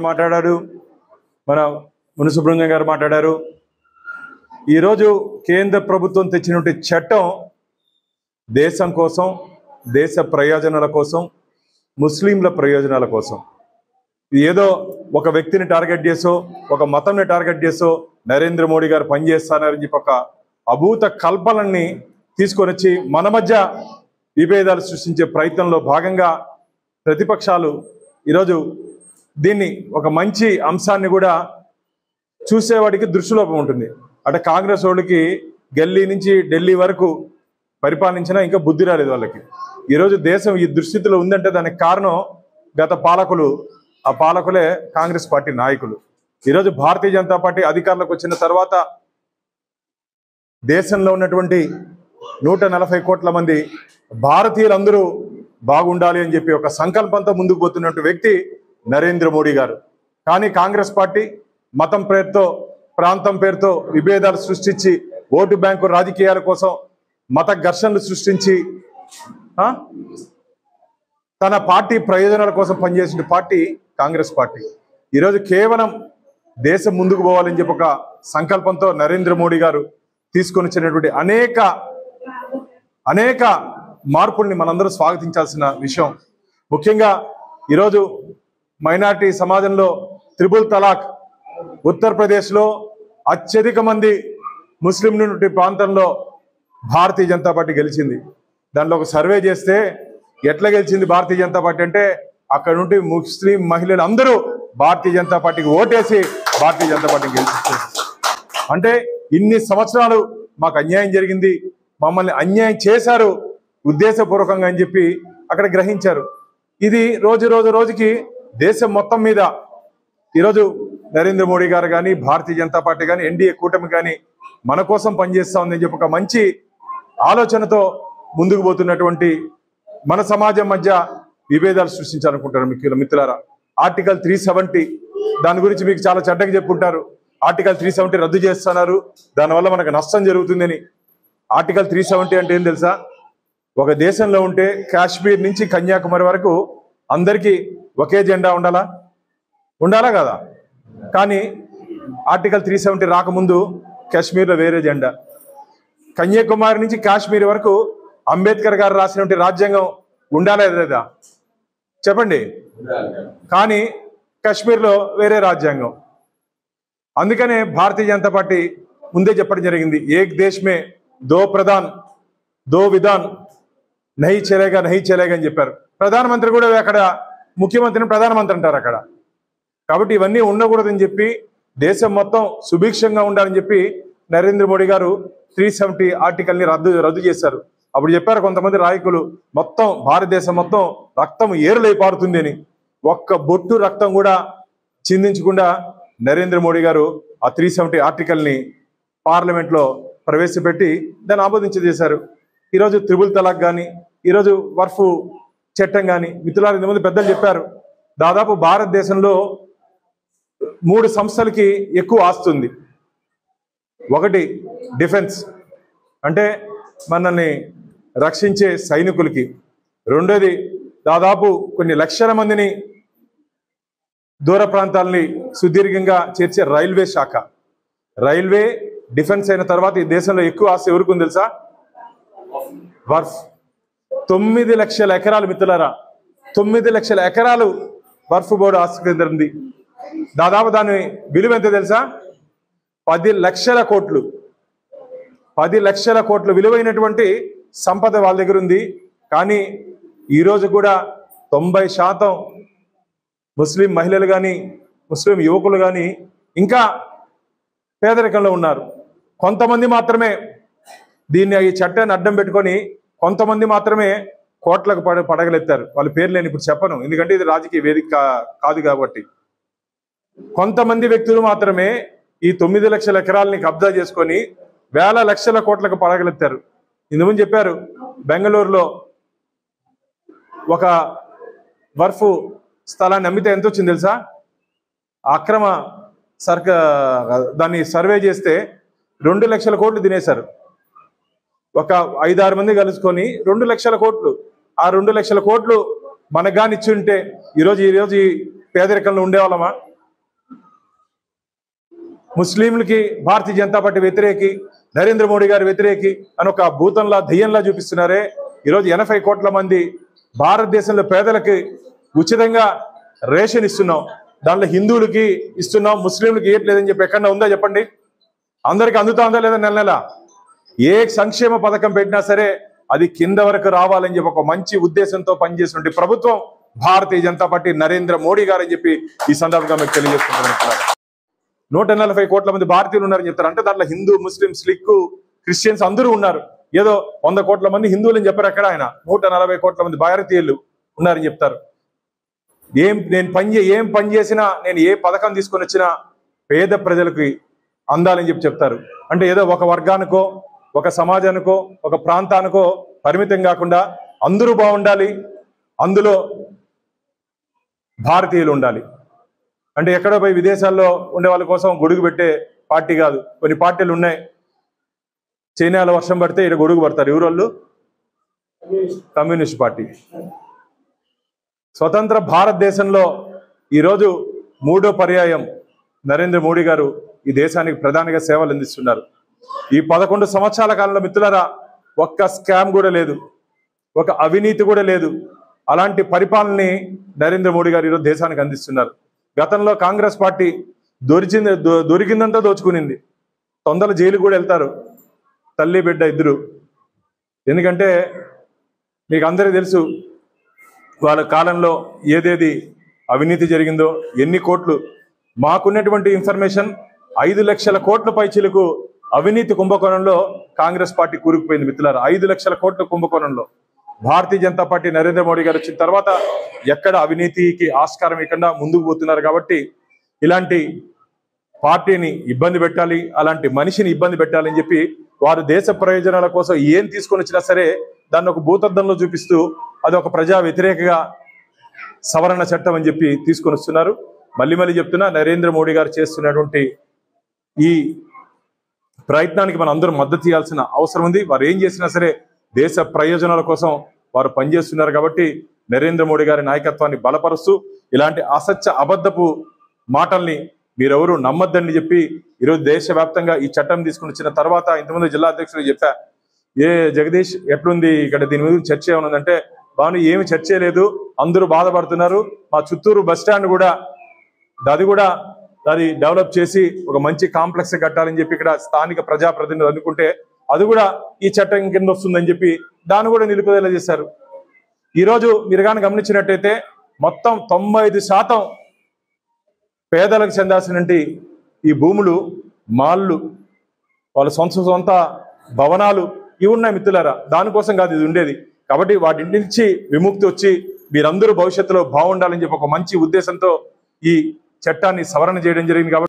మాట్లాడారు, మన మునిసుబ్రహ్మణ్యం గారు మాట్లాడారు. ఈరోజు కేంద్ర ప్రభుత్వం తెచ్చినటువంటి చట్టం దేశం కోసం, దేశ ప్రయోజనాల కోసం, ముస్లింల ప్రయోజనాల కోసం. ఏదో ఒక వ్యక్తిని టార్గెట్ చేసో, ఒక మతంని టార్గెట్ చేసో నరేంద్ర మోడీ గారు పనిచేస్తారని చెప్పి ఒక అభూత కల్పనని తీసుకొని వచ్చి మన మధ్య విభేదాలు సృష్టించే ప్రయత్నంలో భాగంగా ప్రతిపక్షాలు ఈరోజు దీన్ని ఒక మంచి అంశాన్ని కూడా చూసేవాడికి దృష్టిలోపం ఉంటుంది. అటు కాంగ్రెస్ వాళ్ళకి గల్లీ నుంచి ఢిల్లీ వరకు పరిపాలించినా ఇంకా బుద్ధి రాలేదు వాళ్ళకి. ఈరోజు దేశం ఈ దుస్థితిలో ఉందంటే దానికి కారణం గత పాలకులు, ఆ పాలకులే కాంగ్రెస్ పార్టీ నాయకులు. ఈరోజు భారతీయ జనతా పార్టీ అధికారంలోకి వచ్చిన తర్వాత దేశంలో ఉన్నటువంటి 140 కోట్ల మంది భారతీయులందరూ బాగుండాలి అని చెప్పి ఒక సంకల్పంతో ముందుకు పోతున్నటువంటి వ్యక్తి నరేంద్ర మోడీ గారు. కానీ కాంగ్రెస్ పార్టీ మతం పేరుతో, ప్రాంతం పేరుతో విభేదాలు సృష్టించి, ఓటు బ్యాంకు రాజకీయాల కోసం మత ఘర్షణలు సృష్టించి తన పార్టీ ప్రయోజనాల కోసం పనిచేసిన పార్టీ కాంగ్రెస్ పార్టీ. ఈరోజు కేవలం దేశం ముందుకు పోవాలని చెప్పి ఒక సంకల్పంతో నరేంద్ర మోడీ గారు తీసుకొని వచ్చినటువంటి అనేక మార్పుల్ని మనందరూ స్వాగతించాల్సిన విషయం. ముఖ్యంగా ఈరోజు మైనారిటీ సమాజంలో త్రిపుల్ తలాక్ ఉత్తరప్రదేశ్లో అత్యధిక మంది ముస్లిం నుండి ప్రాంతంలో భారతీయ జనతా పార్టీ గెలిచింది. దాంట్లో ఒక సర్వే చేస్తే ఎట్లా గెలిచింది భారతీయ జనతా పార్టీ అంటే, అక్కడ నుండి ముస్లిం మహిళలు అందరూ భారతీయ జనతా పార్టీకి ఓటేసి భారతీయ జనతా పార్టీకి గెలిచింది. అంటే ఇన్ని సంవత్సరాలు మాకు అన్యాయం జరిగింది, మమ్మల్ని అన్యాయం చేశారు ఉద్దేశపూర్వకంగా అని చెప్పి అక్కడ గ్రహించారు. ఇది రోజుకి దేశం మొత్తం మీద ఈరోజు నరేంద్ర మోడీ గారు కానీ, భారతీయ జనతా పార్టీ కానీ, ఎన్డీఏ కూటమి కానీ మన కోసం పనిచేస్తా ఉందని చెప్పి ఒక మంచి ఆలోచనతో ముందుకు పోతున్నటువంటి మన సమాజం మధ్య విభేదాలు సృష్టించాలనుకుంటారు మిత్రులారా. ఆర్టికల్ 370 దాని గురించి మీకు చాలా చెడ్డగా చెప్పుంటారు. ఆర్టికల్ 370 రద్దు చేస్తున్నారు, దానివల్ల మనకు నష్టం జరుగుతుందని. ఆర్టికల్ 370 అంటే ఏం తెలుసా? ఒక దేశంలో ఉంటే కాశ్మీర్ నుంచి కన్యాకుమారి వరకు అందరికీ ఒకే జెండా ఉండాలా కదా? కానీ ఆర్టికల్ 370 రాకముందు కాశ్మీర్లో వేరే జెండా, కన్యాకుమారి నుంచి కాశ్మీర్ వరకు అంబేద్కర్ గారు రాసినటువంటి రాజ్యాంగం ఉండాలా లేదా చెప్పండి? కానీ కాశ్మీర్లో వేరే రాజ్యాంగం. అందుకనే భారతీయ జనతా పార్టీ ముందే చెప్పడం జరిగింది, ఏక్ దేశ్ మే దో ప్రధాన్ దో విధాన్ నహీ చలేగా అని చెప్పారు. ప్రధానమంత్రి కూడా అక్కడ ముఖ్యమంత్రిని ప్రధానమంత్రి అంటారు అక్కడ. కాబట్టి ఇవన్నీ ఉండకూడదని చెప్పి దేశం మొత్తం సుభిక్షంగా ఉండాలని చెప్పి నరేంద్ర మోడీ గారు 370 ఆర్టికల్ని రద్దు చేశారు. అప్పుడు చెప్పారు కొంతమంది నాయకులు, మొత్తం భారతదేశం మొత్తం రక్తం ఏరులై పారుతుంది అని. ఒక్క బొట్టు రక్తం కూడా చిందించకుండా నరేంద్ర మోడీ గారు ఆ 370 ఆర్టికల్ని పార్లమెంట్లో ప్రవేశపెట్టి దాన్ని ఆమోదించేశారు. ఈరోజు త్రిపుల్ తలాక్ కానీ, ఈరోజు వర్ఫ్ చట్టం కానీ, మిత్రులారు ఇంతమంది పెద్దలు చెప్పారు, దాదాపు భారతదేశంలో 3 సంస్థలకి ఎక్కువ ఆస్తుంది. ఒకటి డిఫెన్స్ అంటే మనల్ని రక్షించే సైనికులకి, రెండోది దాదాపు కొన్ని లక్షల మందిని దూర ప్రాంతాలని సుదీర్ఘంగా చేర్చే రైల్వే శాఖ. రైల్వే, డిఫెన్స్ అయిన తర్వాత ఈ దేశంలో ఎక్కువ ఆస్తి ఎవరికి ఉంది తెలుసా? వర్ఫ్. 9 లక్షల ఎకరాలు మిత్రులారా, 9 లక్షల ఎకరాలు వర్ఫ్ బోర్డు ఆస్తి కేంద్రం ఉంది. దాదాపు దాని విలువ ఎంత తెలుసా? 10 లక్షల కోట్లు. 10 లక్షల కోట్లు విలువైనటువంటి సంపద వాళ్ళ దగ్గర ఉంది. కానీ ఈరోజు కూడా 90% ముస్లిం మహిళలు కానీ, ముస్లిం యువకులు కానీ ఇంకా పేదరికంలో ఉన్నారు. కొంతమంది మాత్రమే దీన్ని, ఈ చట్టాన్ని అడ్డం పెట్టుకొని కొంతమంది మాత్రమే కోట్లకు పడగలెత్తారు. వాళ్ళ పేర్లు నేను ఇప్పుడు చెప్పను, ఎందుకంటే ఇది రాజకీయ వేదిక కాదు కాబట్టి. కొంతమంది వ్యక్తులు మాత్రమే ఈ 9 లక్షల ఎకరాలని కబ్జా చేసుకొని వేల లక్షల కోట్లకు పడగలెత్తారు. ఇందుముందు చెప్పారు, బెంగళూరులో ఒక వర్ఫ్ స్థలాన్ని అమ్మితే ఎంత వచ్చింది తెలుసా? అక్రమ దాన్ని సర్వే చేస్తే 2 లక్షల కోట్లు తినేశారు. ఒక 5-6 మంది కలుసుకొని 2 లక్షల కోట్లు. ఆ 2 లక్షల కోట్లు మనకు కానీ ఇచ్చి ఉంటే ఈరోజు పేదరికంలో ఉండేవాళ్ళమా? ముస్లింలకి భారతీయ జనతా పార్టీ వ్యతిరేకి, నరేంద్ర మోడీ గారి వ్యతిరేకి అని ఒక భూతంలా దెయ్యంలా చూపిస్తున్నారే. ఈరోజు 80 కోట్ల మంది భారతదేశంలో పేదలకి ఉచితంగా రేషన్ ఇస్తున్నాం. దాంట్లో హిందువులకి ఇస్తున్నాం, ముస్లింలకి ఇవ్వట్లేదని చెప్పి ఎక్కడన్నా ఉందా చెప్పండి? అందరికి అందుతుందా లేదా? నెల నెల ఏ సంక్షేమ పథకం పెట్టినా సరే అది కింద వరకు రావాలని చెప్పి ఒక మంచి ఉద్దేశంతో పనిచేసినటువంటి ప్రభుత్వం భారతీయ జనతా పార్టీ, నరేంద్ర మోడీ గారు అని చెప్పి ఈ సందర్భంగా మీకు తెలియజేసుకుంటున్నారు. 140 కోట్ల మంది భారతీయులు ఉన్నారని చెప్తారు. అంటే దాంట్లో హిందూ, ముస్లిం, సిక్, క్రిస్టియన్స్ అందరూ ఉన్నారు. ఏదో 100 కోట్ల మంది హిందువులని చెప్పారు అక్కడ. ఆయన 140 కోట్ల మంది భారతీయులు ఉన్నారని చెప్తారు. ఏం పని చేసినా, నేను ఏ పథకం తీసుకొని వచ్చినా పేద ప్రజలకి అందాలని చెప్పి చెప్తారు. అంటే ఏదో ఒక వర్గానికో, ఒక సమాజానికో, ఒక ప్రాంతానికో పరిమితం కాకుండా అందరూ బాగుండాలి, అందులో భారతీయులు ఉండాలి. అంటే ఎక్కడో పోయి విదేశాల్లో ఉండే వాళ్ళ కోసం గొడుగు పెట్టే పార్టీ కాదు. కొన్ని పార్టీలు ఉన్నాయి, చైనాలో వర్షం పడితే ఇక్కడ గొడుగు పడతారు. ఎవరు వాళ్ళు? Communist party. స్వతంత్ర భారతదేశంలో ఈరోజు 3వ పర్యాయం నరేంద్ర మోడీ గారు ఈ దేశానికి ప్రధానిగా సేవలు అందిస్తున్నారు. ఈ 11 సంవత్సరాల కాలంలో మిత్రులారా ఒక్క స్కామ్ కూడా లేదు, ఒక అవినీతి కూడా లేదు. అలాంటి పరిపాలనని నరేంద్ర మోడీ గారు ఈరోజు దేశానికి అందిస్తున్నారు. గతంలో కాంగ్రెస్ పార్టీ దొరికిందంతా దోచుకునింది. తొందర జైలుకు కూడా వెళ్తారు తల్లి బిడ్డ ఇద్దరు. ఎందుకంటే మీకు అందరికీ తెలుసు వాళ్ళ కాలంలో ఏదేది అవినీతి జరిగిందో, ఎన్ని కోట్లు. మాకున్నటువంటి ఇన్ఫర్మేషన్ 5 లక్షల కోట్ల పైచీలకు అవినీతి కుంభకోణంలో కాంగ్రెస్ పార్టీ కూరుకుపోయింది మిత్రులారా. 5 లక్షల కోట్ల కుంభకోణంలో భారతీయ జనతా పార్టీ, నరేంద్ర మోడీ గారు వచ్చిన తర్వాత ఎక్కడ అవినీతికి ఆస్కారం ఇవ్వకుండా ముందుకు పోతున్నారు. కాబట్టి ఇలాంటి పార్టీని ఇబ్బంది పెట్టాలి, అలాంటి మనిషిని ఇబ్బంది పెట్టాలని చెప్పి వారు దేశ ప్రయోజనాల కోసం ఏం తీసుకొని వచ్చినా సరే దాన్ని ఒక భూతద్దంలో చూపిస్తూ అది ఒక ప్రజా వ్యతిరేకగా సవరణ చట్టం అని చెప్పి తీసుకొని వస్తున్నారు. మళ్ళీ చెప్తున్నా, నరేంద్ర మోడీ గారు చేస్తున్నటువంటి ఈ ప్రయత్నానికి మనం అందరూ మద్దతు ఇవ్వాల్సిన అవసరం ఉంది. వారు ఏం చేసినా సరే దేశ ప్రయోజనాల కోసం వారు పనిచేస్తున్నారు. కాబట్టి నరేంద్ర మోడీ గారి నాయకత్వాన్ని బలపరుస్తూ ఇలాంటి అసత్య అబద్ధపు మాటల్ని మీరెవరూ నమ్మద్దని చెప్పి ఈరోజు దేశవ్యాప్తంగా ఈ చట్టం తీసుకుని వచ్చిన తర్వాత ఇంతకుముందు జిల్లా అధ్యక్షులు చెప్పా, ఏ జగదీష్ ఎట్లుంది ఇక్కడ దీని మీద చర్చ ఏమనుందంటే, బాను ఏమి చర్చ లేదు, అందరూ బాధపడుతున్నారు. మా చిత్తూరు బస్టాండ్ కూడా అది డెవలప్ చేసి ఒక మంచి కాంప్లెక్స్ కట్టాలని చెప్పి ఇక్కడ స్థానిక ప్రజాప్రతినిధులు అనుకుంటే అది కూడా ఈ చట్టం కింద వస్తుందని చెప్పి దాన్ని కూడా నిలుపుదల చేశారు. ఈరోజు మీరు కానీ గమనించినట్టయితే మొత్తం 95% పేదలకు చెందాల్సినటువంటి ఈ భూములు, మాళ్ళు, వాళ్ళ సొంత భవనాలు ఇవి ఉన్నాయి మిత్రులారా. దానికోసం కాదు ఇది ఉండేది. కాబట్టి వాటి నుంచి విముక్తి వచ్చి మీరందరూ భవిష్యత్తులో బాగుండాలని చెప్పి ఒక మంచి ఉద్దేశంతో ఈ చట్టాన్ని సవరణ చేయడం జరిగింది. కాబట్టి